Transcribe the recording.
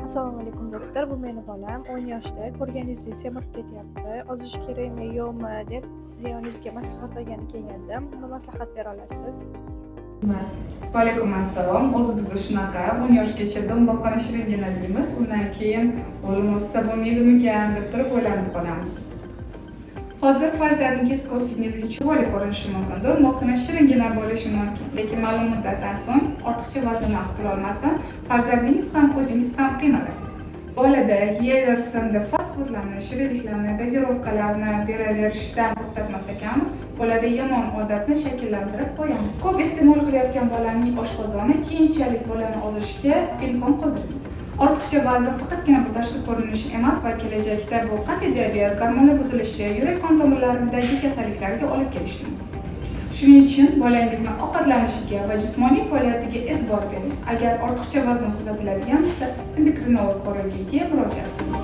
Assalomu alaykum doktor. Bu meni bolam 10 yoshda. Ko'rganingizdek semirib ketyapti. Ozish kerakmi, yo'qmi deb siz yoningizga maslahat olgani kelgandim. Nima maslahat bera olasiz? Va alaykum assalom. O'zi bizda shunaqa 10 yoshgacha do'mboqqani shiringina deymiz. Undan keyin o'lim o'ssa bo'lmaydimikan deb turib o'ylanib qolamiz. Hozir farzandingiz ko'zingizga chiroyli ko'rinishi mumkin. Do'mboqqina shiringina bo'lishi mumkin, lekin ma'lum muddatdan so'ng ortiqcha vaznni qila olmasdan farzandingiz ham o'zingiz ham qiynalasiz. Bolada yeyaversin deb fast foodlarni, shirinliklarni, gazirovkalarni beraverishdan to'xtatmas ekanmiz, bolada yomon odatni shakllantirib qo'yamiz. Ko'p iste'mol qilayotgan bolaning oshqozoni keyinchalik bolani ozishga imkon qoldirmaydi. Ortiqcha vazn faqatgina bu tashqi ko'rinish emas, va kelajakda bu qandli diabet, gormonal buzilishi, yurak qon tomirlaridagi kasalliklarga olib kelishi mumkin. Shuning uchun bolangizni ovqatlanishiga va jismoniy faoliyatiga e'tibor bering. Agar ortiqcha vazn kuzatiladigan bo'lsa, endokrinolog ko'rigiga murojaat qiling.